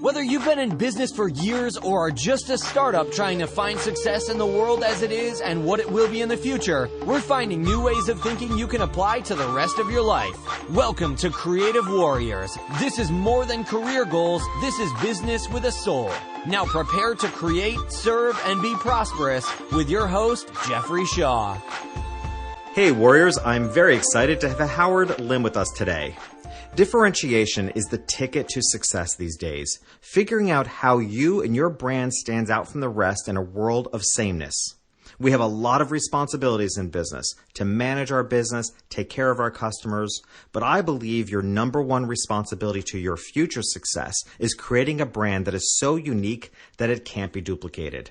Whether you've been in business for years or are just a startup trying to find success in the world as it is and what it will be in the future, we're finding new ways of thinking you can apply to the rest of your life. Welcome to Creative Warriors. This is more than career goals. This is business with a soul. Now prepare to create, serve, and be prosperous with your host, Jeffrey Shaw. Hey Warriors, I'm very excited to have Howard Lim with us today. Differentiation is the ticket to success these days. Figuring out how you and your brand stands out from the rest in a world of sameness. We have a lot of responsibilities in business to manage our business, take care of our customers, but I believe your number one responsibility to your future success is creating a brand that is so unique that it can't be duplicated.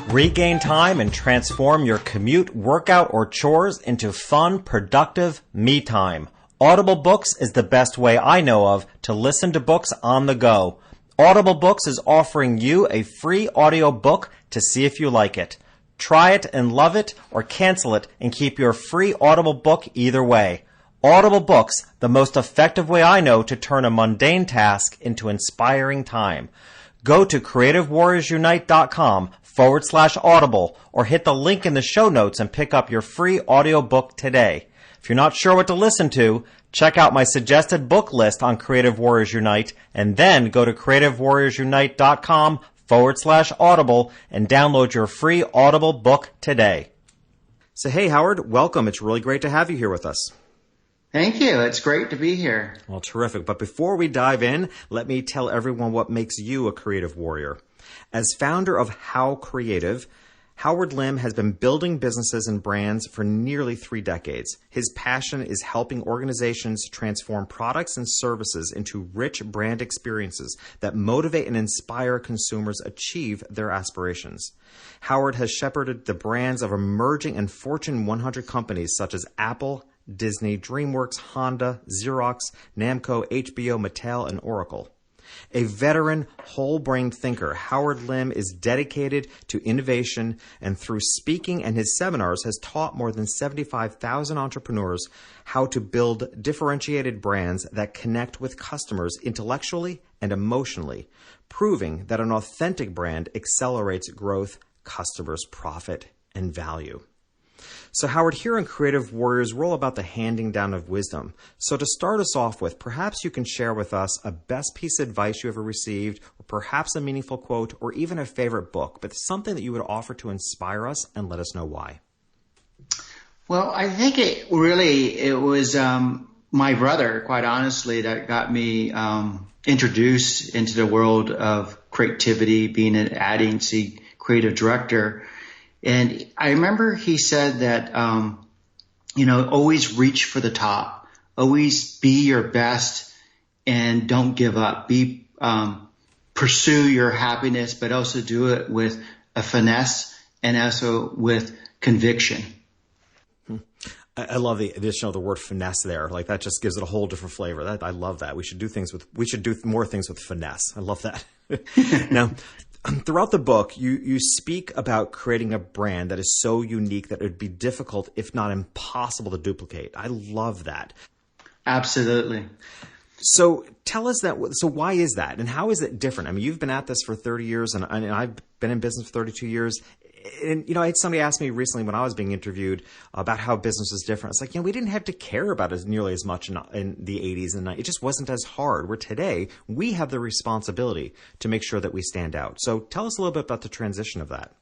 Regain time and transform your commute, workout, or chores into fun, productive me time. Audible Books is the best way I know of to listen to books on the go. Audible Books is offering you a free audio book to see if you like it. Try it and love it, or cancel it and keep your free Audible book either way. Audible Books, the most effective way I know to turn a mundane task into inspiring time. Go to CreativeWarriorsUnite.com/audible or hit the link in the show notes and pick up your free audiobook today. If you're not sure what to listen to, check out my suggested book list on Creative Warriors Unite and then go to CreativeWarriorsUnite.com/audible and download your free Audible book today. So hey Howard, welcome. It's really great to have you here with us. Thank you. It's great to be here. Well, terrific. But before we dive in, let me tell everyone what makes you a creative warrior. As founder of How Creative, Howard Lim has been building businesses and brands for nearly 3 decades. His passion is helping organizations transform products and services into rich brand experiences that motivate and inspire consumers achieve their aspirations. Howard has shepherded the brands of emerging and Fortune 100 companies such as Apple, Disney, DreamWorks, Honda, Xerox, Namco, HBO, Mattel, and Oracle. A veteran, whole-brained thinker, Howard Lim is dedicated to innovation and through speaking and his seminars has taught more than 75,000 entrepreneurs how to build differentiated brands that connect with customers intellectually and emotionally, proving that an authentic brand accelerates growth, customers' profit, and value. So Howard, here in Creative Warriors, we're all about the handing down of wisdom. So to start us off with, perhaps you can share with us a best piece of advice you ever received, or perhaps a meaningful quote, or even a favorite book, but something that you would offer to inspire us and let us know why. Well, I think it was my brother, quite honestly, that got me introduced into the world of creativity, being an ad agency creative director. And I remember he said that, always reach for the top, always be your best and don't give up. Pursue your happiness, but also do it with a finesse and also with conviction. I love the addition of the word finesse there. Like that just gives it a whole different flavor. I love that. We should do more things with finesse. I love that. Now, throughout the book, you speak about creating a brand that is so unique that it would be difficult, if not impossible, to duplicate. I love that. Absolutely. So tell us that. So why is that? And how is it different? I mean, you've been at this for 30 years and I've been in business for 32 years. And, I had somebody ask me recently when I was being interviewed about how business is different. It's like, we didn't have to care about it nearly as much in the 80s and 90s. It just wasn't as hard. Where today, we have the responsibility to make sure that we stand out. So tell us a little bit about the transition of that.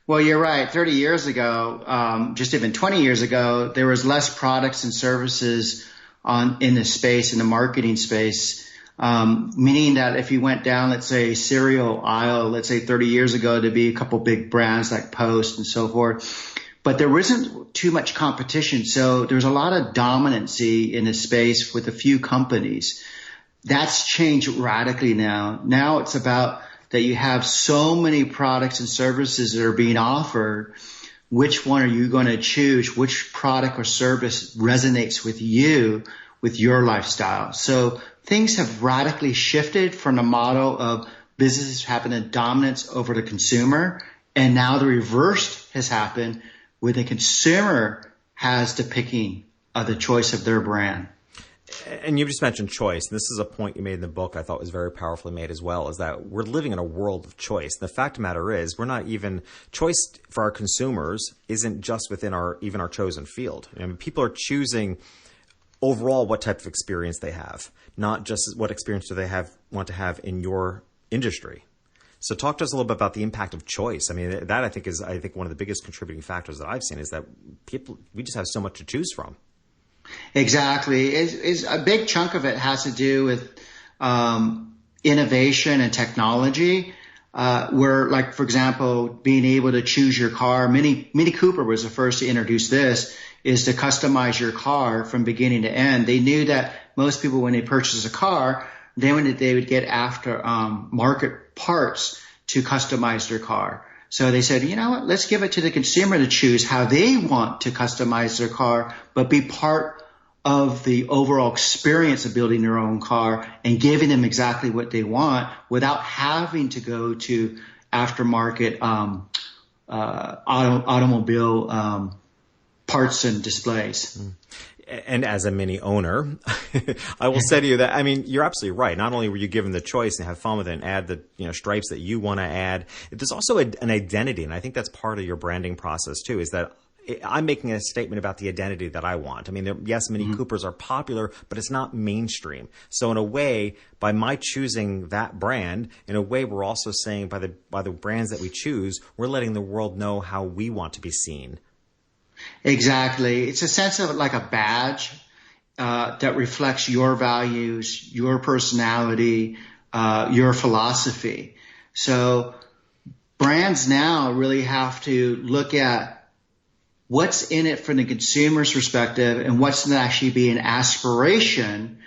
Well, you're right. 30 years ago, just even 20 years ago, there was less products and services in the marketing space. Meaning that if you went down, let's say, cereal aisle, let's say 30 years ago, there'd be a couple big brands like Post and so forth. But there wasn't too much competition. So there's a lot of dominancy in the space with a few companies. That's changed radically now. Now it's about that you have so many products and services that are being offered. Which one are you going to choose? Which product or service resonates with you, with your lifestyle? So things have radically shifted from the model of businesses having a dominance over the consumer. And now the reverse has happened where the consumer has the picking of the choice of their brand. And you just mentioned choice. And this is a point you made in the book I thought was very powerfully made as well, is that we're living in a world of choice. And the fact of the matter is, we're not even choice for our consumers isn't just within even our chosen field. I mean, people are choosing overall what type of experience they have, not just what experience do they want to have in your industry. So talk to us a little bit about the impact of choice. I mean, that I think is one of the biggest contributing factors that I've seen is that we just have so much to choose from. Exactly. Is a big chunk of it has to do with innovation and technology. Where, like, for example, being able to choose your car. Mini Cooper was the first to introduce this, is to customize your car from beginning to end. They knew that most people, when they purchase a car, they would get after market parts to customize their car. So they said, you know what, let's give it to the consumer to choose how they want to customize their car, but be part of the overall experience of building their own car and giving them exactly what they want without having to go to aftermarket automobile parts and displays. And as a Mini owner, I will say to you that, I mean, you're absolutely right. Not only were you given the choice and have fun with it and add the stripes that you want to add, there's also an identity. And I think that's part of your branding process too, is that I'm making a statement about the identity that I want. I mean, yes, Mini Coopers are popular, but it's not mainstream. So in a way, by my choosing that brand, in a way, we're also saying by the brands that we choose, we're letting the world know how we want to be seen. Exactly. It's a sense of like a badge that reflects your values, your personality, your philosophy. So brands now really have to look at what's in it from the consumer's perspective and what's going to actually be an aspiration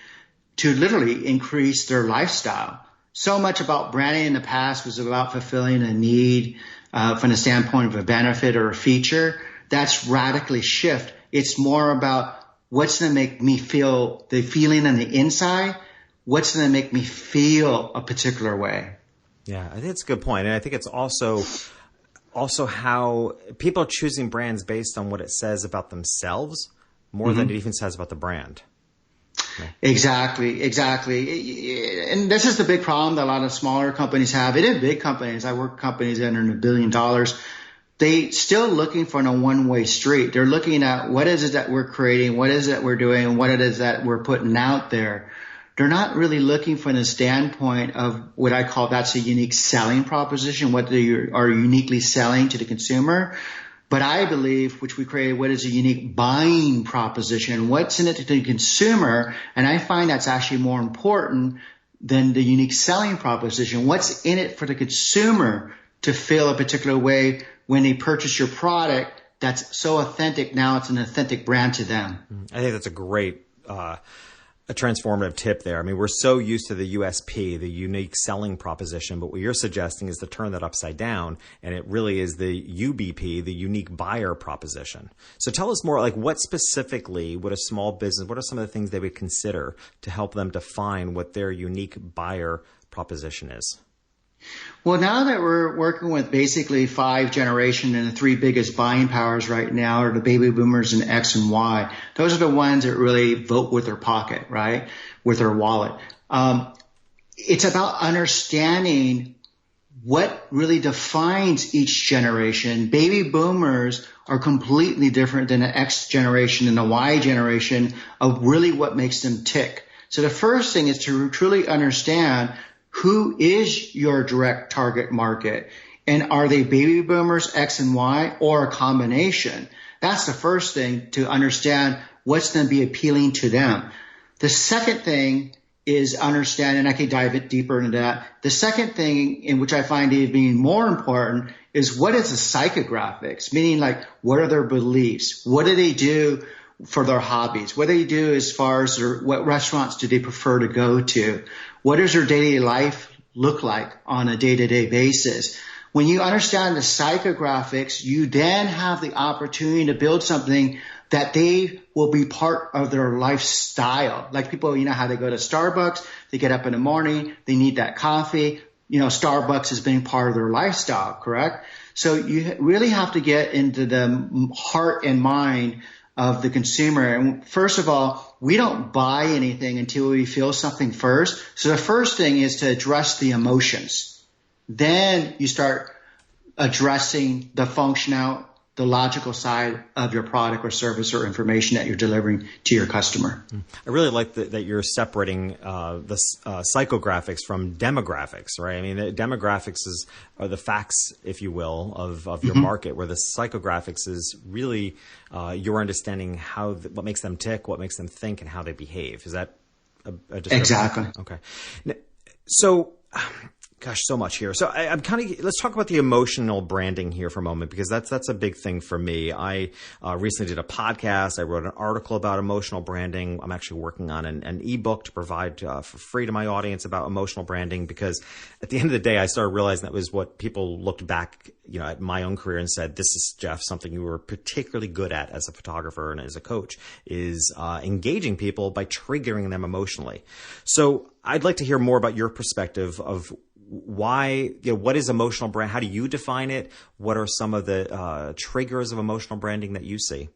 to literally increase their lifestyle. So much about branding in the past was about fulfilling a need from the standpoint of a benefit or a feature. That's radically shift. It's more about what's going to make me feel the feeling on the inside. What's going to make me feel a particular way. Yeah, I think it's a good point. And I think it's also how people are choosing brands based on what it says about themselves more than it even says about the brand. Yeah. Exactly. And this is the big problem that a lot of smaller companies have. It is big companies. I work with companies that are in $1 billion. They still looking for a one-way street. They're looking at what is it that we're creating, what is it that we're doing, and what it is that we're putting out there. They're not really looking from the standpoint of what I call that's a unique selling proposition, what they are uniquely selling to the consumer. But I believe, which we created, what is a unique buying proposition, what's in it to the consumer, and I find that's actually more important than the unique selling proposition. What's in it for the consumer to feel a particular way when they purchase your product that's so authentic, now it's an authentic brand to them. I think that's a great a transformative tip there. I mean, we're so used to the USP, the unique selling proposition, but what you're suggesting is to turn that upside down, and it really is the UBP, the unique buyer proposition. So tell us more, like what specifically would a small business, what are some of the things they would consider to help them define what their unique buyer proposition is? Well, now that we're working with basically 5 generations and the 3 biggest buying powers right now are the baby boomers and X and Y. Those are the ones that really vote with their pocket, right? With their wallet. It's about understanding what really defines each generation. Baby boomers are completely different than the X generation and the Y generation of really what makes them tick. So the first thing is to truly understand who is your direct target market, and are they baby boomers, X and Y, or a combination? That's the first thing, to understand what's going to be appealing to them. The second thing is understand, and I can dive it deeper into that. The second thing, in which I find even more important, is what is the psychographics, meaning like what are their beliefs? What do they do for their hobbies? What do they do as far as what restaurants do they prefer to go to? What does their daily life look like on a day-to-day basis? When you understand the psychographics, you then have the opportunity to build something that they will be part of their lifestyle. Like people, you know how they go to Starbucks, they get up in the morning, they need that coffee. You know, Starbucks has been part of their lifestyle, correct? So you really have to get into the heart and mind of the consumer. And first of all, we don't buy anything until we feel something first. So the first thing is to address the emotions. Then you start addressing the functional, the logical side of your product or service or information that you're delivering to your customer. I really like that you're separating the psychographics from demographics, right? I mean, the demographics are the facts, if you will, of your market, where the psychographics is really your understanding what makes them tick, what makes them think, and how they behave. Is that a description? Exactly. Okay. So... Gosh, so much here. So let's talk about the emotional branding here for a moment, because that's a big thing for me. I recently did a podcast. I wrote an article about emotional branding. I'm actually working on an ebook to provide for free to my audience about emotional branding, because at the end of the day, I started realizing that was what people looked back, at my own career and said, this is, Jeff, something you were particularly good at as a photographer and as a coach, is engaging people by triggering them emotionally. So I'd like to hear more about your perspective of why, what is emotional brand? How do you define it? What are some of the triggers of emotional branding that you see?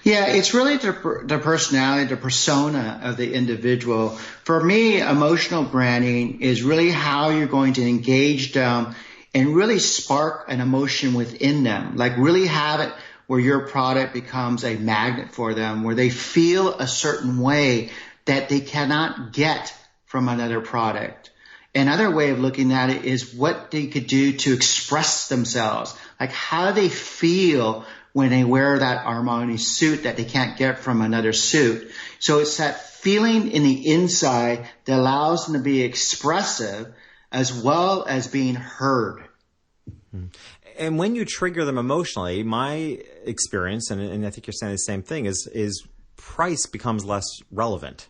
Yeah, it's really the personality, the persona of the individual. For me, emotional branding is really how you're going to engage them and really spark an emotion within them, like really have it where your product becomes a magnet for them, where they feel a certain way that they cannot get from another product. Another way of looking at it is what they could do to express themselves, like how they feel when they wear that Armani suit that they can't get from another suit. So it's that feeling in the inside that allows them to be expressive as well as being heard. And when you trigger them emotionally, my experience, and I think you're saying the same thing, is price becomes less relevant.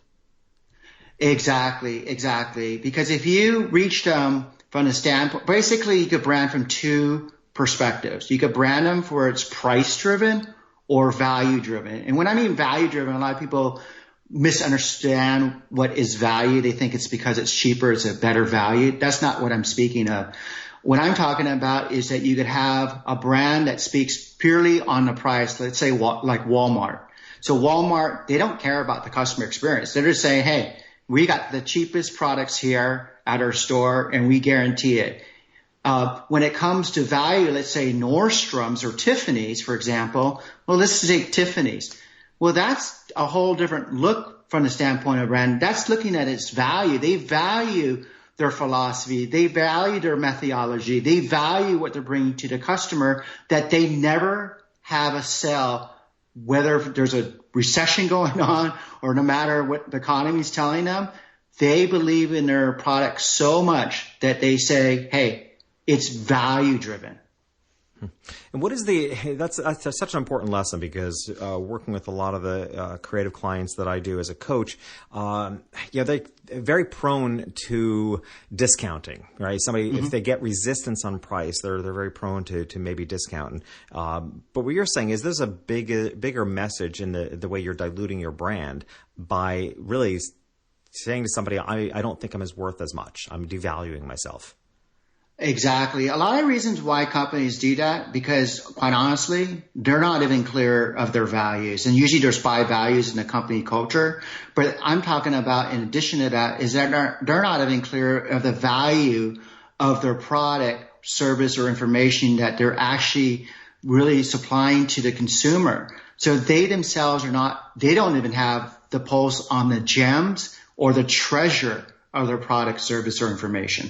Exactly. Because if you reach them from the standpoint, basically you could brand from two perspectives. You could brand them for it's price driven or value driven. And when I mean value driven, a lot of people misunderstand what is value. They think it's because it's cheaper, it's a better value. That's not what I'm speaking of. What I'm talking about is that you could have a brand that speaks purely on the price. Let's say like Walmart. So Walmart, they don't care about the customer experience. They're just saying, hey, we got the cheapest products here at our store and we guarantee it. When it comes to value, let's say Nordstrom's or Tiffany's, for example. Well, let's take Tiffany's. Well, that's a whole different look from the standpoint of brand. That's looking at its value. They value their philosophy. They value their methodology. They value what they're bringing to the customer, that they never have a sell, whether there's a recession going on or no matter what the economy is telling them. They believe in their product so much that they say, hey, it's value driven. And what is that's such an important lesson, because working with a lot of the creative clients that I do as a coach, they're very prone to discounting, right? If they get resistance on price, they're very prone to maybe discounting. But what you're saying is there's a bigger message in the way you're diluting your brand by really saying to somebody, I don't think I'm worth as much. I'm devaluing myself. Exactly. A lot of reasons why companies do that, because quite honestly, they're not even clear of their values. And usually there's 5 values in the company culture. But I'm talking about, in addition to that, is that they're not even clear of the value of their product, service, or information that they're actually really supplying to the consumer. So they themselves they don't even have the pulse on the gems or the treasure of their product, service, or information.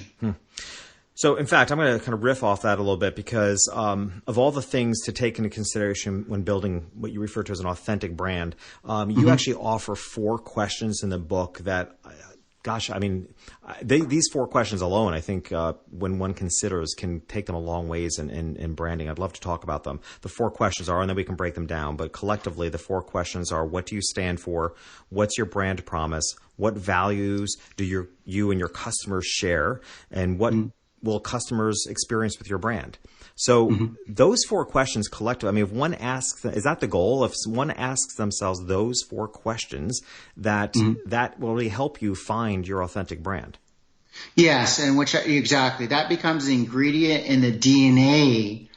So, in fact, I'm going to kind of riff off that a little bit, because of all the things to take into consideration when building what you refer to as an authentic brand, you actually offer 4 questions in the book that, these 4 questions alone, I think, when one considers, can take them a long ways in branding. I'd love to talk about them. The 4 questions are, and then we can break them down, but collectively the 4 questions are: what do you stand for? What's your brand promise? What values do you and your customers share? And what will customers experience with your brand? So those 4 questions collectively, if one asks, is that the goal? If one asks themselves those 4 questions, that will really help you find your authentic brand. Yes, and exactly. That becomes the ingredient in the DNA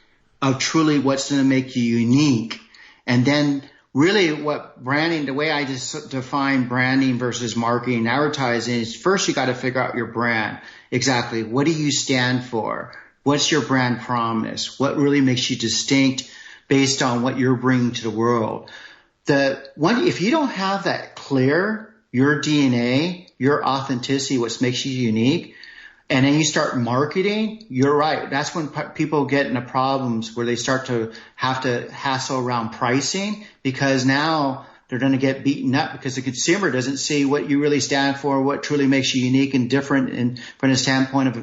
of truly what's going to make you unique. And then really what branding, the way I just define branding versus marketing and advertising is first you got to figure out your brand. Exactly. What do you stand for? What's your brand promise? What really makes you distinct based on what you're bringing to the world? If you don't have that clear, your DNA, your authenticity, what makes you unique, and then you start marketing, you're right. That's when people get into problems where they start to have to hassle around pricing, because now they're going to get beaten up because the consumer doesn't see what you really stand for, what truly makes you unique and different, and from the standpoint of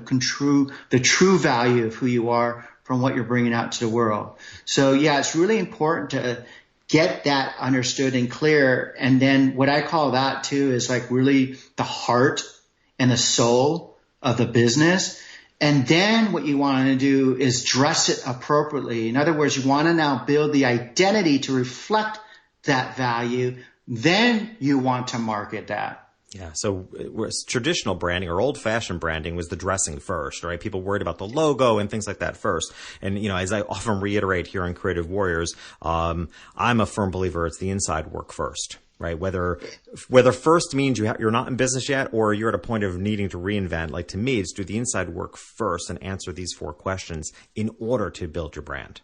the true value of who you are from what you're bringing out to the world. So yeah, it's really important to get that understood and clear. And then what I call that too is like really the heart and the soul of the business. And then what you want to do is dress it appropriately. In other words, you want to now build the identity to reflect that value. Then you want to market that. Yeah, so traditional branding or old-fashioned branding was the dressing first, right? People worried about the logo and things like that first. And, as I often reiterate here on Creative Warriors, I'm a firm believer it's the inside work first, right? Whether first means you're not in business yet or you're at a point of needing to reinvent, like to me, it's do the inside work first and answer these 4 questions in order to build your brand.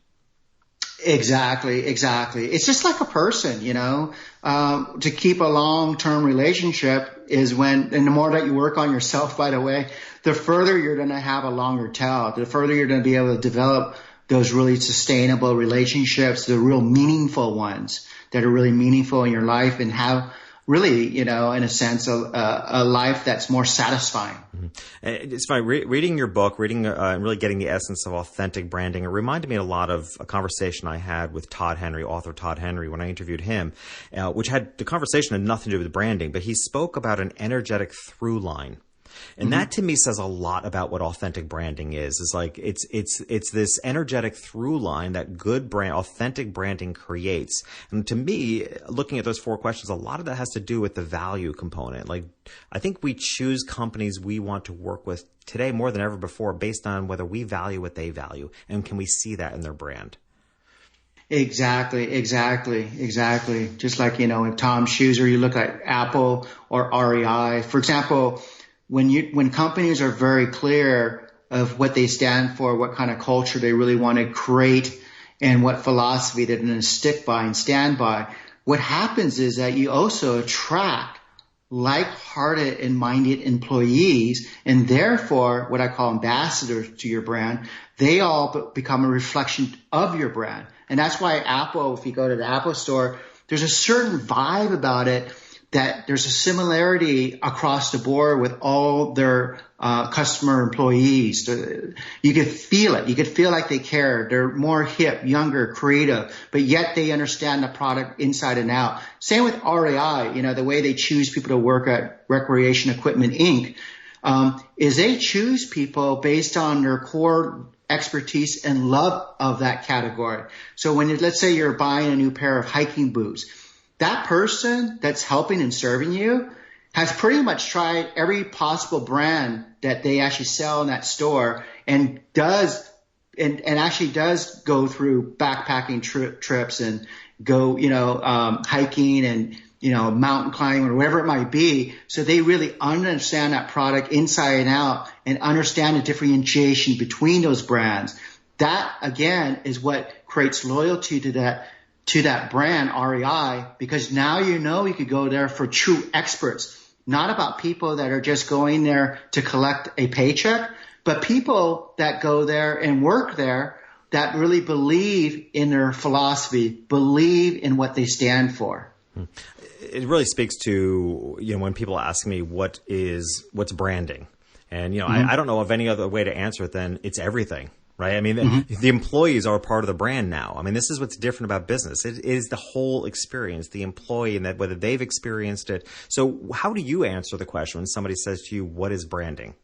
Exactly. It's just like a person, to keep a long-term relationship is and the more that you work on yourself, by the way, the further you're going to have a longer tail, the further you're going to be able to develop those really sustainable relationships, the real meaningful ones that are really meaningful in your life and have really, in a sense, a life that's more satisfying. Mm-hmm. It's funny, reading your book, and really getting the essence of authentic branding. It reminded me a lot of a conversation I had with author Todd Henry, when I interviewed him, which the conversation had nothing to do with branding, but he spoke about an energetic through line. And that to me says a lot about what authentic branding is. It's like it's this energetic through line that authentic branding creates. And to me, looking at those 4 questions, a lot of that has to do with the value component. Like, I think we choose companies we want to work with today more than ever before based on whether we value what they value, and can we see that in their brand. Exactly. Just like, in Tom Schuser, you look at Apple or REI, for example. When companies are very clear of what they stand for, what kind of culture they really want to create, and what philosophy they're going to stick by and stand by, what happens is that you also attract like-hearted and minded employees, and therefore what I call ambassadors to your brand. They all become a reflection of your brand. And that's why Apple, if you go to the Apple store, there's a certain vibe about it, that there's a similarity across the board with all their customer employees. You could feel it. You could feel like they care. They're more hip, younger, creative, but yet they understand the product inside and out. Same with REI, the way they choose people to work at Recreation Equipment Inc. Is they choose people based on their core expertise and love of that category. So let's say you're buying a new pair of hiking boots, that person that's helping and serving you has pretty much tried every possible brand that they actually sell in that store, and actually does go through backpacking trips and go, hiking and, mountain climbing or whatever it might be. So they really understand that product inside and out and understand the differentiation between those brands. That again is what creates loyalty to that brand, REI, because now you could go there for true experts, not about people that are just going there to collect a paycheck, but people that go there and work there that really believe in their philosophy, believe in what they stand for. It really speaks to, when people ask me what's branding, and, I don't know of any other way to answer it than it's everything. Right. I mean, the employees are part of the brand now. I mean, this is what's different about business. It is the whole experience, the employee, and that whether they've experienced it. So how do you answer the question when somebody says to you, what is branding?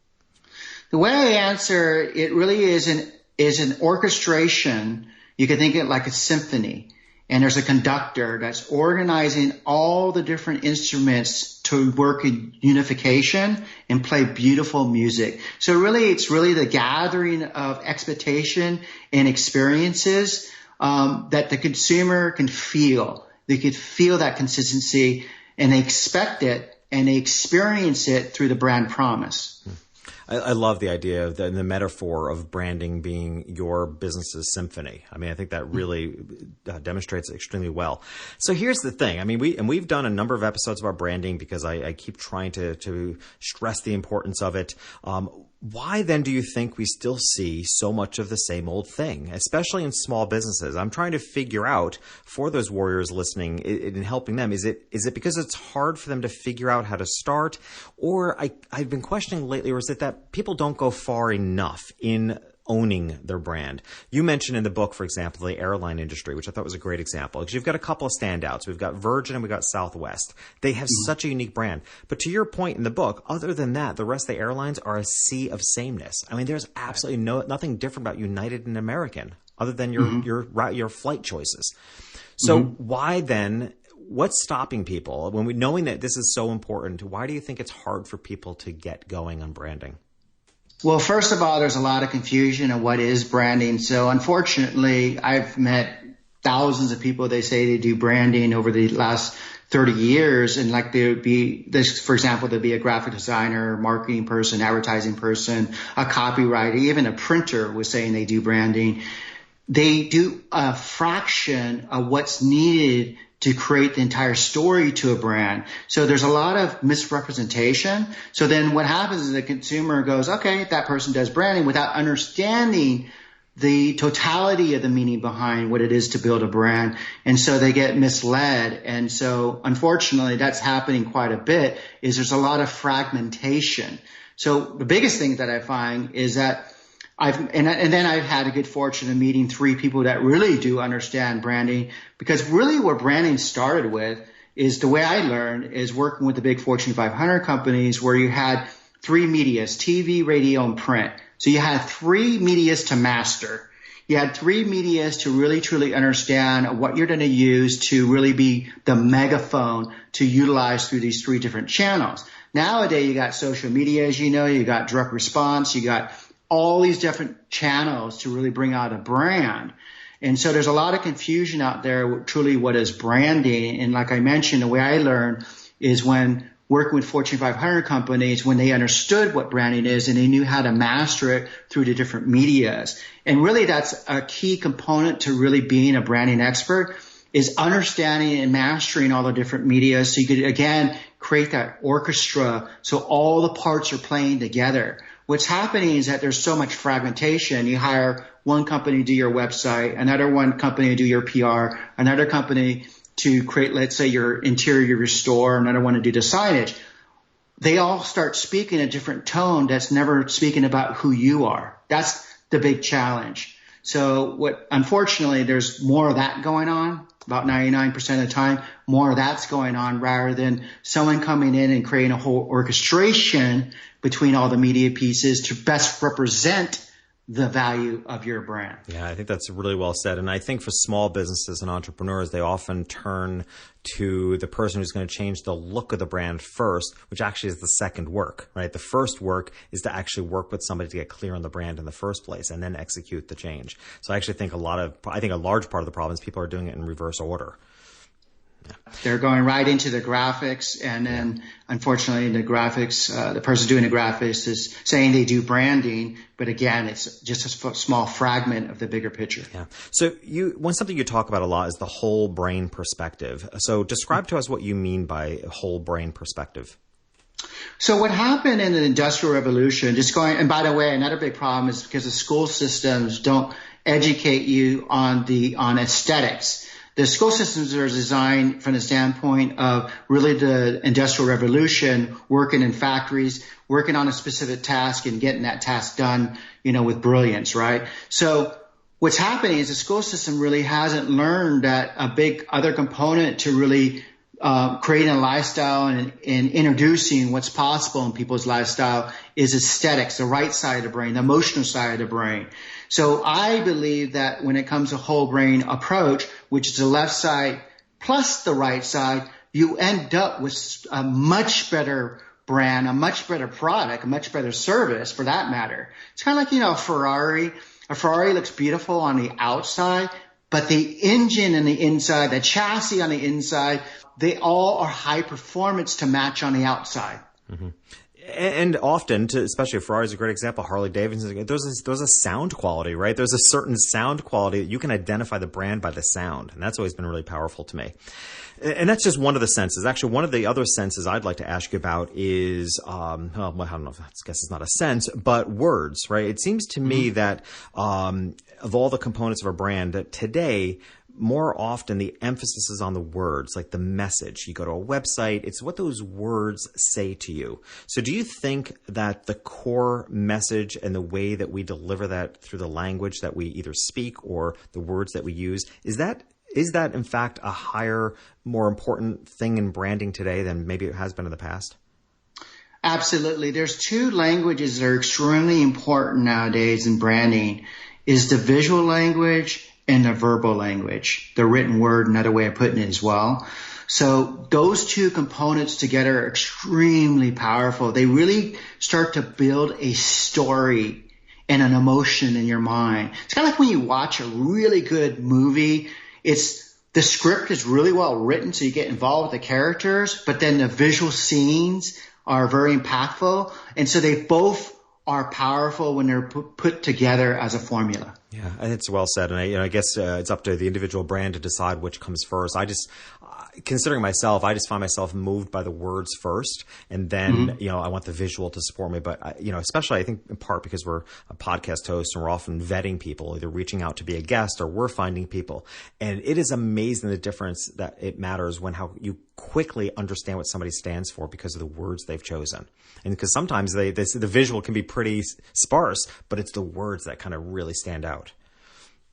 The way I answer it really is an orchestration. You can think of it like a symphony. And there's a conductor that's organizing all the different instruments to work in unification and play beautiful music. So it's really the gathering of expectation and experiences that the consumer can feel. they could feel that consistency, and they expect it and they experience it through the brand promise. I love the idea of the metaphor of branding being your business's symphony. I mean, I think that really demonstrates it extremely well. So here's the thing. I mean, we've done a number of episodes about branding because I keep trying to stress the importance of it. Why then do you think we still see so much of the same old thing, especially in small businesses? I'm trying to figure out for those warriors listening in helping them, is it because it's hard for them to figure out how to start? Or I've been questioning lately, or is it that people don't go far enough in owning their brand? You mentioned in the book, for example, the airline industry, which I thought was a great example, because you've got a couple of standouts. We've got Virgin and we've got Southwest. They have such a unique brand. But to your point in the book, other than that, the rest of the airlines are a sea of sameness. I mean, there's absolutely nothing different about United and American other than your flight choices. So why then, what's stopping people when knowing that this is so important? Why do you think it's hard for people to get going on branding? Well, first of all, there's a lot of confusion on what is branding. So unfortunately, I've met thousands of people. They say they do branding over the last 30 years. And like there would be this, for example, there'd be a graphic designer, marketing person, advertising person, a copywriter, even a printer was saying they do branding. They do a fraction of what's needed to create the entire story to a brand. So there's a lot of misrepresentation. So then what happens is the consumer goes, okay, that person does branding without understanding the totality of the meaning behind what it is to build a brand. And so they get misled. And so unfortunately, that's happening quite a bit, is there's a lot of fragmentation. So the biggest thing that I find is that then I've had a good fortune of meeting 3 people that really do understand branding, because really what branding started with is, the way I learned, is working with the big Fortune 500 companies where you had 3 medias, TV, radio, and print. So you had 3 medias to master. You had 3 medias to really truly understand what you're going to use to really be the megaphone to utilize through these 3 different channels. Nowadays, you got social media, as you know, you got direct response, you got all these different channels to really bring out a brand. And so there's a lot of confusion out there, truly what is branding. And like I mentioned, the way I learned is when working with Fortune 500 companies, when they understood what branding is and they knew how to master it through the different medias. And really that's a key component to really being a branding expert, is understanding and mastering all the different media. So you could, again, create that orchestra so all the parts are playing together. What's happening is that there's so much fragmentation. You hire one company to do your website, another one company to do your PR, another company to create, let's say, your interior of your store, another one to do the signage. They all start speaking a different tone that's never speaking about who you are. That's the big challenge. So unfortunately, there's more of that going on. About 99% of the time, more of that's going on, rather than someone coming in and creating a whole orchestration between all the media pieces to best represent the value of your brand. Yeah, I think that's really well said. And I think for small businesses and entrepreneurs, they often turn to the person who's going to change the look of the brand first, which actually is the second work, right? The first work is to actually work with somebody to get clear on the brand in the first place and then execute the change. So I actually think a large part of the problem is people are doing it in reverse order. Yeah. They're going right into the graphics, and then unfortunately the graphics, the person doing the graphics is saying they do branding, but again, it's just a small fragment of the bigger picture. Yeah. So something you talk about a lot is the whole brain perspective. So describe to us what you mean by whole brain perspective. So what happened in the Industrial Revolution, and by the way, another big problem is because the school systems don't educate you on aesthetics. The school systems are designed from the standpoint of really the Industrial Revolution, working in factories, working on a specific task and getting that task done, with brilliance, right? So what's happening is the school system really hasn't learned that a big other component to really creating a lifestyle and introducing what's possible in people's lifestyle is aesthetics, the right side of the brain, the emotional side of the brain. So I believe that when it comes to whole brain approach, which is the left side plus the right side, you end up with a much better brand, a much better product, a much better service for that matter. It's kind of like, a Ferrari. A Ferrari looks beautiful on the outside, but the engine and the inside, the chassis on the inside, they all are high performance to match on the outside. Mm-hmm. And often, especially Ferrari is a great example, Harley Davidson, there's a sound quality, right? There's a certain sound quality that you can identify the brand by the sound. And that's always been really powerful to me. And that's just one of the senses. Actually, one of the other senses I'd like to ask you about is, I don't know, I guess it's not a sense, but words, right? It seems to me that of all the components of a brand, that today, more often the emphasis is on the words, like the message. You go to a website, it's what those words say to you. So do you think that the core message and the way that we deliver that through the language that we either speak or the words that we use, is that in fact a higher, more important thing in branding today than maybe it has been in the past? Absolutely. There's two languages that are extremely important nowadays in branding, is the visual language and the verbal language, the written word, another way of putting it as well. So those two components together are extremely powerful. They really start to build a story and an emotion in your mind. It's kind of like when you watch a really good movie, the script is really well written, so you get involved with the characters, but then the visual scenes are very impactful. And so they both are powerful when they're put together as a formula. Yeah, and it's well said. And I guess it's up to the individual brand to decide which comes first. Considering myself, I just find myself moved by the words first, and then, I want the visual to support me. But, especially I think in part because we're a podcast host and we're often vetting people, either reaching out to be a guest or we're finding people. And it is amazing the difference that it matters how you quickly understand what somebody stands for because of the words they've chosen. And because sometimes the visual can be pretty sparse, but it's the words that kind of really stand out.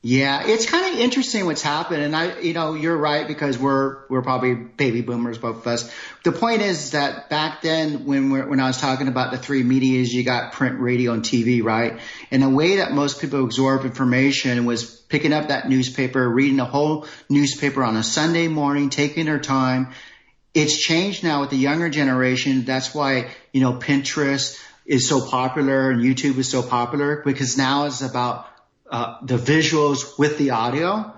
Yeah, it's kind of interesting what's happened. And you're right, because we're probably baby boomers, both of us. The point is that back then when I was talking about the three medias, you got print, radio, and TV, right? And the way that most people absorb information was picking up that newspaper, reading the whole newspaper on a Sunday morning, taking their time. It's changed now with the younger generation. That's why, Pinterest is so popular and YouTube is so popular, because now it's about the visuals with the audio.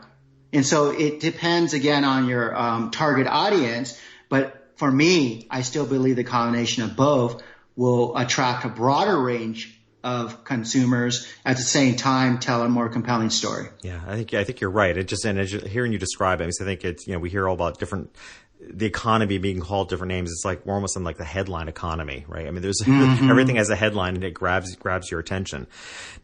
And so it depends again on your target audience. But for me, I still believe the combination of both will attract a broader range of consumers, at the same time tell a more compelling story. Yeah, I think you're right. Hearing you describe it, I think it's, we hear all about the economy being called different names. It's like we're almost in like the headline economy, right? I mean, there's everything has a headline and it grabs your attention.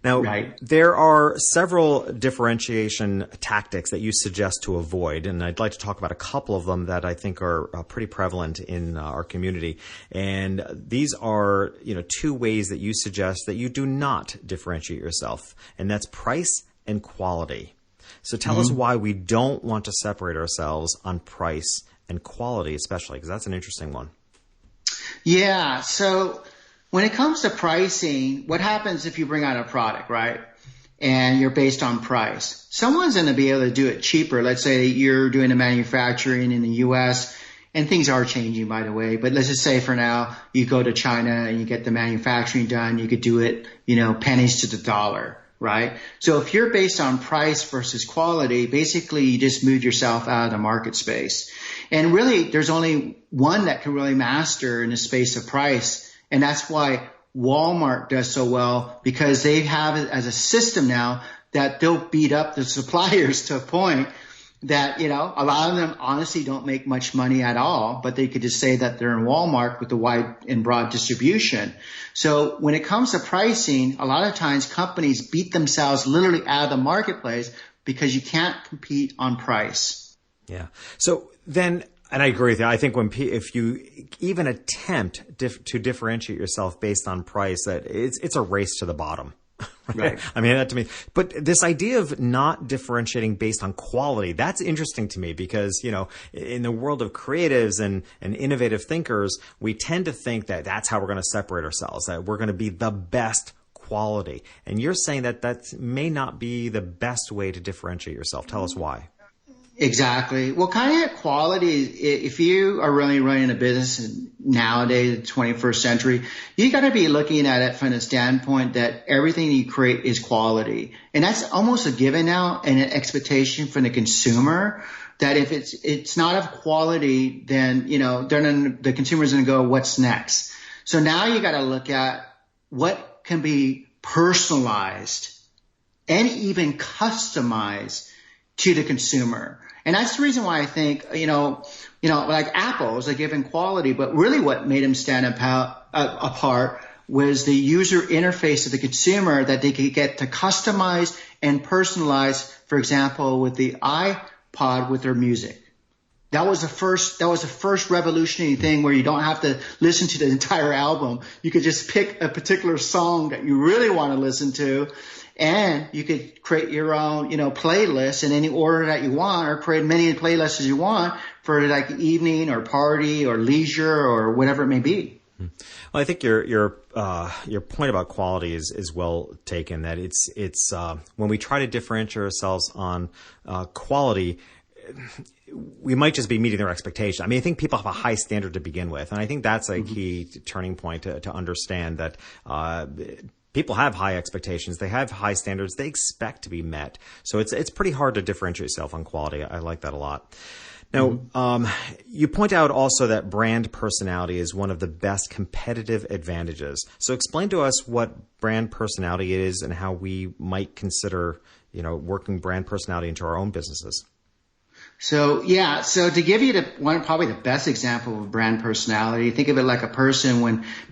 Now, There are several differentiation tactics that you suggest to avoid, and I'd like to talk about a couple of them that I think are pretty prevalent in our community. And these are, two ways that you suggest that you do not differentiate yourself, and that's price and quality. So tell us why we don't want to separate ourselves on price and quality, especially, because that's an interesting one. Yeah. So when it comes to pricing, what happens if you bring out a product, right? And you're based on price. Someone's going to be able to do it cheaper. Let's say you're doing the manufacturing in the U.S., and things are changing, by the way. But let's just say for now, you go to China and you get the manufacturing done. You could do it, pennies to the dollar, right? So if you're based on price versus quality, basically you just move yourself out of the market space. And really, there's only one that can really master in the space of price. And that's why Walmart does so well, because they have it as a system now that they'll beat up the suppliers to a point that, a lot of them honestly don't make much money at all, but they could just say that they're in Walmart with the wide and broad distribution. So when it comes to pricing, a lot of times companies beat themselves literally out of the marketplace because you can't compete on price. Yeah. So then, and I agree with you, I think if you even attempt to differentiate yourself based on price, that it's a race to the bottom. Right. I mean, that to me, but this idea of not differentiating based on quality, that's interesting to me because, in the world of creatives and innovative thinkers, we tend to think that that's how we're going to separate ourselves, that we're going to be the best quality. And you're saying that may not be the best way to differentiate yourself. Tell us why. Exactly. Well, kind of quality, if you are really running a business nowadays, the 21st century, you got to be looking at it from the standpoint that everything you create is quality. And that's almost a given now, and an expectation from the consumer that if it's not of quality, then, the consumer's going to go, what's next? So now you got to look at what can be personalized and even customized to the consumer. And that's the reason why I think, like Apple is a given quality, but really what made them stand apart was the user interface of the consumer, that they could get to customize and personalize, for example, with the iPod with their music. That was the first revolutionary thing where you don't have to listen to the entire album. You could just pick a particular song that you really want to listen to, and you could create your own, playlist in any order that you want, or create many playlists as you want for like evening or party or leisure or whatever it may be. Well, I think your point about quality is well taken. That it's when we try to differentiate ourselves on quality, we might just be meeting their expectation. I mean, I think people have a high standard to begin with, and I think that's a key turning point to understand that people have high expectations. They have high standards. They expect to be met. So it's pretty hard to differentiate yourself on quality. I like that a lot. Now, you point out also that brand personality is one of the best competitive advantages. So explain to us what brand personality is and how we might consider, working brand personality into our own businesses. So to give you probably the best example of brand personality, think of it like a person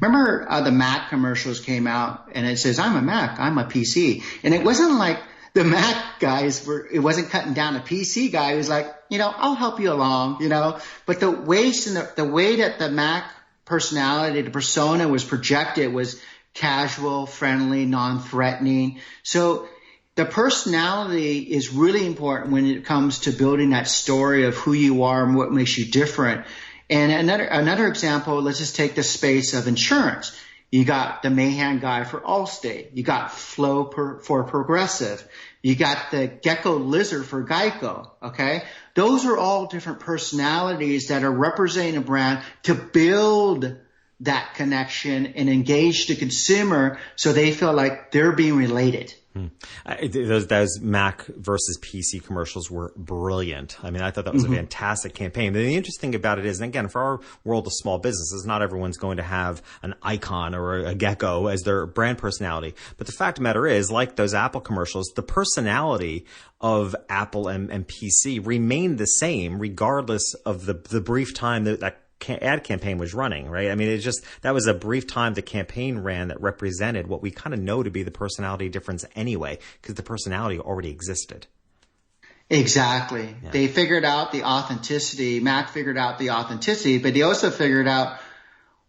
remember the Mac commercials came out and it says, I'm a Mac, I'm a PC. And it wasn't like the Mac guys it wasn't cutting down a PC guy. It was like, I'll help you along, but the waste and the way that the Mac personality, the persona was projected was casual, friendly, non-threatening. So the personality is really important when it comes to building that story of who you are and what makes you different. And another example, let's just take the space of insurance. You got the Mahan guy for Allstate. You got Flo for Progressive. You got the Gecko Lizard for Geico. Okay. Those are all different personalities that are representing a brand to build that connection and engage the consumer so they feel like they're being related. Those Mac versus PC commercials were brilliant. I mean, I thought that was a fantastic campaign. But the interesting thing about it is, and again, for our world of small businesses, not everyone's going to have an icon or a gecko as their brand personality. But the fact of the matter is, like those Apple commercials, the personality of Apple and PC remained the same regardless of the brief time that ad campaign was running, right? I mean, that was a brief time the campaign ran that represented what we kind of know to be the personality difference anyway, because the personality already existed. Exactly. Yeah. They figured out the authenticity. Mac figured out the authenticity, but they also figured out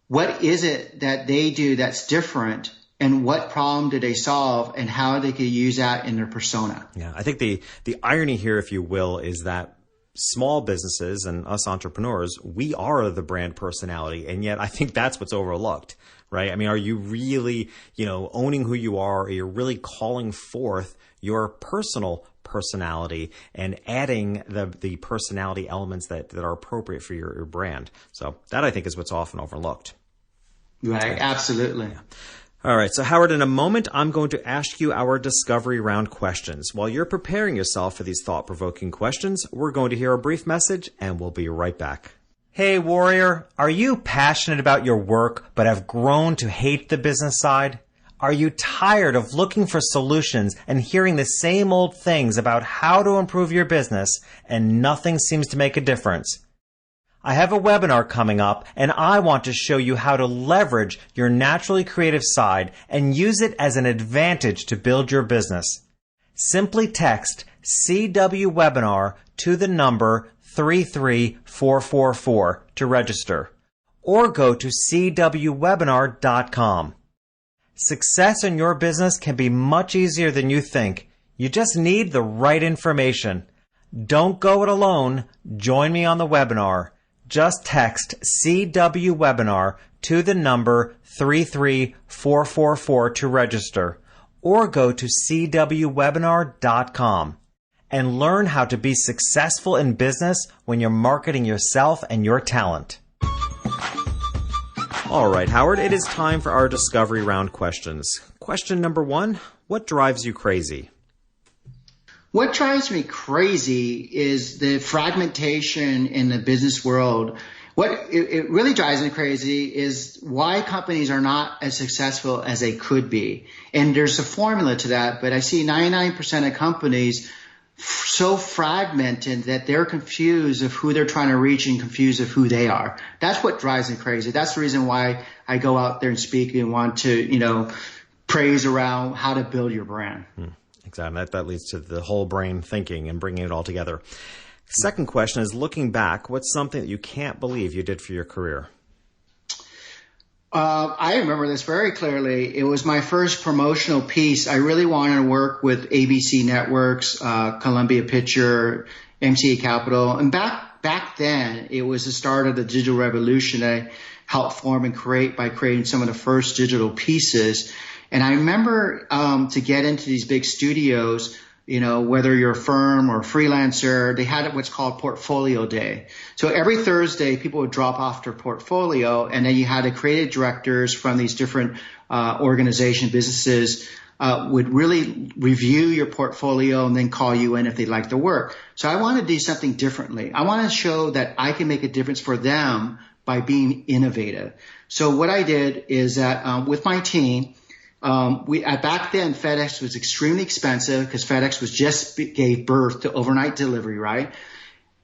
what is it that they do that's different, and what problem do they solve, and how they could use that in their persona. Yeah, I think the irony here, if you will, is that small businesses and us entrepreneurs, we are the brand personality. And yet I think that's what's overlooked, right? I mean, are you really, owning who you are? Are you really calling forth your personal personality and adding the personality elements that are appropriate for your brand? So that, I think, is what's often overlooked. Right. Absolutely. Yeah. All right. So, Howard, in a moment, I'm going to ask you our discovery round questions. While you're preparing yourself for these thought-provoking questions, we're going to hear a brief message, and we'll be right back. Hey, Warrior, are you passionate about your work but have grown to hate the business side? Are you tired of looking for solutions and hearing the same old things about how to improve your business and nothing seems to make a difference? I have a webinar coming up, and I want to show you how to leverage your naturally creative side and use it as an advantage to build your business. Simply text CW Webinar to the number 33444 to register, or go to cwwebinar.com. Success in your business can be much easier than you think. You just need the right information. Don't go it alone. Join me on the webinar. Just text CW Webinar to the number 33444 to register, or go to cwwebinar.com. and learn how to be successful in business when you're marketing yourself and your talent. All right, Howard, it is time for our discovery round questions. Question number 1, what drives you crazy? What drives me crazy is the fragmentation in the business world. What it really drives me crazy is why companies are not as successful as they could be. And there's a formula to that, but I see 99% of companies so fragmented that they're confused of who they're trying to reach and confused of who they are. That's what drives me crazy. That's the reason why I go out there and speak and want to, praise around how to build your brand. Exactly. That leads to the whole brain thinking and bringing it all together. Second question is, looking back, what's something that you can't believe you did for your career? I remember this very clearly. It was my first promotional piece. I really wanted to work with ABC Networks, Columbia Picture, MCA Capital. And back then, it was the start of the digital revolution that I helped form and create by creating some of the first digital pieces. And I remember to get into these big studios, whether you're a firm or a freelancer, they had what's called Portfolio Day. So every Thursday, people would drop off their portfolio, and then you had the creative directors from these different organization businesses would really review your portfolio and then call you in if they liked the work. So I want to do something differently. I want to show that I can make a difference for them by being innovative. So what I did is that with my team, back then FedEx was extremely expensive because FedEx gave birth to overnight delivery, right?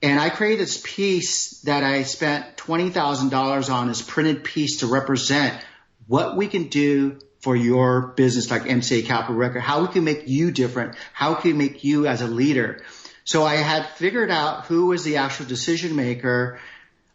And I created this piece that I spent $20,000 on, this printed piece to represent what we can do for your business, like MCA Capital Record, how we can make you different, how can we make you as a leader. So I had figured out who was the actual decision maker,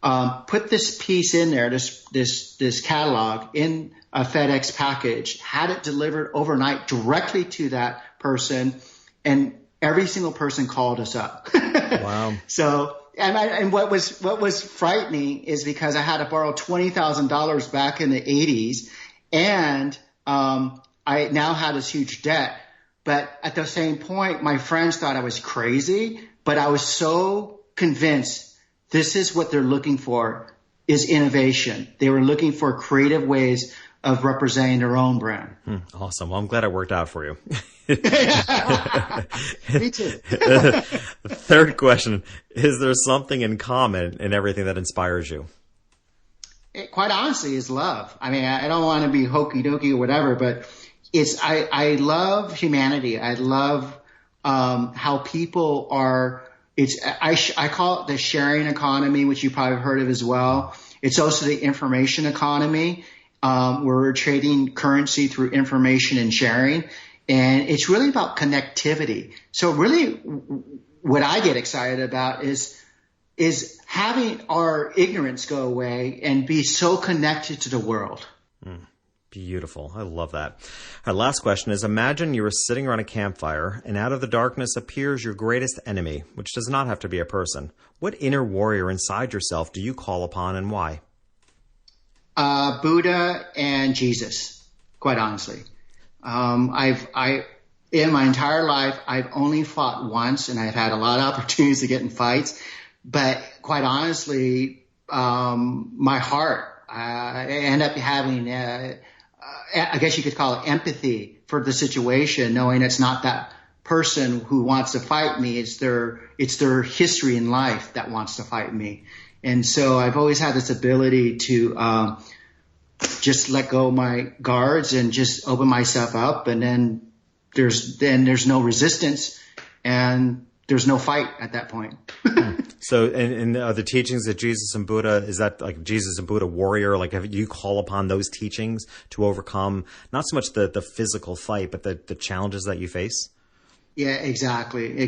put this piece in there, this catalog in a FedEx package, had it delivered overnight directly to that person, and every single person called us up. Wow. So, and what was frightening is because I had to borrow $20,000 back in the 80s, and I now had this huge debt. But at the same point, my friends thought I was crazy, but I was so convinced this is what they're looking for, is innovation. They were looking for creative ways of representing their own brand. Awesome. Well, I'm glad it worked out for you. Me too. Third question, is there something in common in everything that inspires you? Quite honestly, is love. I mean, I don't want to be hokey dokey or whatever, but I love humanity. I love how people are. I call it the sharing economy, which you probably have heard of as well. It's also the information economy. We're trading currency through information and sharing, and it's really about connectivity. So really what I get excited about is having our ignorance go away and be so connected to the world. Beautiful. I love that. Our last question is, imagine you were sitting around a campfire and out of the darkness appears your greatest enemy, which does not have to be a person. What inner warrior inside yourself do you call upon and why? Buddha and Jesus, quite honestly. In my entire life, I've only fought once, and I've had a lot of opportunities to get in fights. But quite honestly, my heart, I end up having, I guess you could call it empathy for the situation, knowing it's not that person who wants to fight me. It's their history in life that wants to fight me. And so I've always had this ability to just let go of my guards and just open myself up, and then there's no resistance and there's no fight at that point. So in the teachings of Jesus and Buddha, is that like Jesus and Buddha warrior? Like, have you call upon those teachings to overcome not so much the physical fight, but the challenges that you face? Yeah, exactly.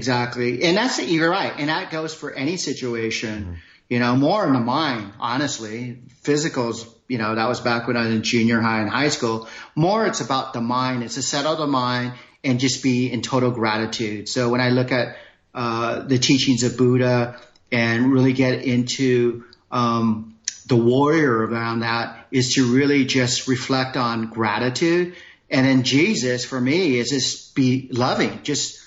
And you're right. And that goes for any situation, more in the mind, honestly. Physicals, that was back when I was in junior high and high school. More it's about the mind. It's to settle the mind and just be in total gratitude. So when I look at the teachings of Buddha and really get into the warrior around that, is to really just reflect on gratitude. And then Jesus, for me, is just be loving. Just,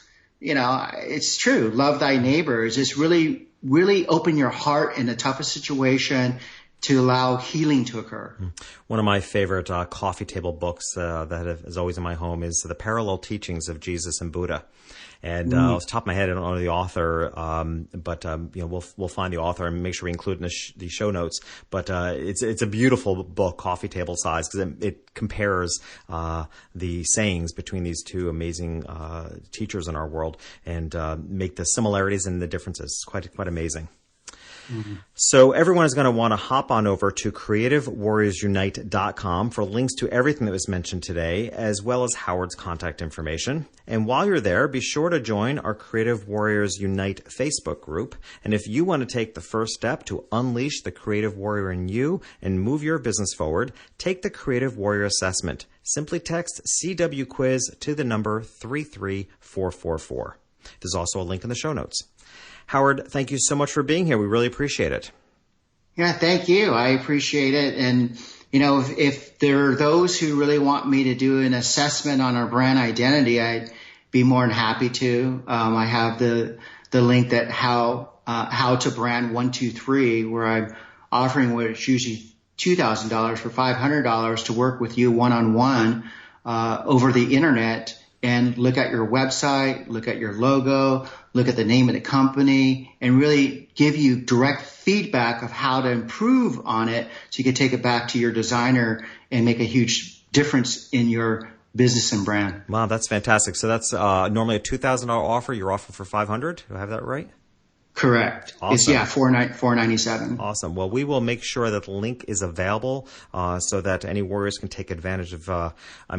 it's true. Love thy neighbors. Just really, really open your heart in the toughest situation to allow healing to occur. One of my favorite coffee table books that is always in my home is The Parallel Teachings of Jesus and Buddha. And off the top of my head, I don't know the author, but we'll find the author and make sure we include in the show notes. But it's a beautiful book, coffee table size, because it compares the sayings between these two amazing teachers in our world and make the similarities and the differences. It's quite amazing. Mm-hmm. So everyone is going to want to hop on over to creativewarriorsunite.com for links to everything that was mentioned today, as well as Howard's contact information. And while you're there, be sure to join our Creative Warriors Unite Facebook group. And if you want to take the first step to unleash the creative warrior in you and move your business forward, take the Creative Warrior Assessment. Simply text CW Quiz to the number 33444. There's also a link in the show notes. Howard, thank you so much for being here. We really appreciate it. Yeah, thank you. I appreciate it. And, if there are those who really want me to do an assessment on our brand identity, I'd be more than happy to. I have the link that how to brand 123, where I'm offering what is usually $2,000 for $500 to work with you one-on-one over the internet and look at your website, look at your logo, look at the name of the company, and really give you direct feedback of how to improve on it so you can take it back to your designer and make a huge difference in your business and brand. Wow, that's fantastic. So that's normally a $2,000 offer. You're offering for $500. Do I have that right? Correct. Awesome. It's $497. Awesome. Well, we will make sure that the link is available so that any warriors can take advantage of.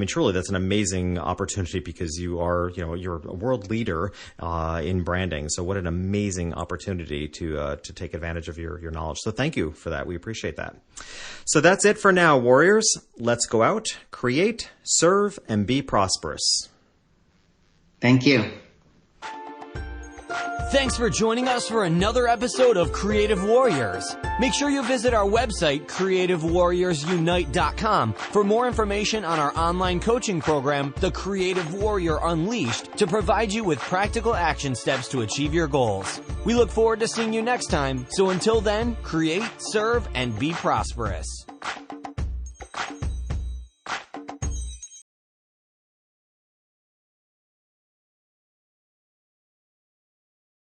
Truly, that's an amazing opportunity because you're a world leader in branding. So, what an amazing opportunity to take advantage of your knowledge. So, thank you for that. We appreciate that. So that's it for now, warriors. Let's go out, create, serve, and be prosperous. Thank you. Thanks for joining us for another episode of Creative Warriors. Make sure you visit our website, creativewarriorsunite.com, for more information on our online coaching program, The Creative Warrior Unleashed, to provide you with practical action steps to achieve your goals. We look forward to seeing you next time. So until then, create, serve, and be prosperous.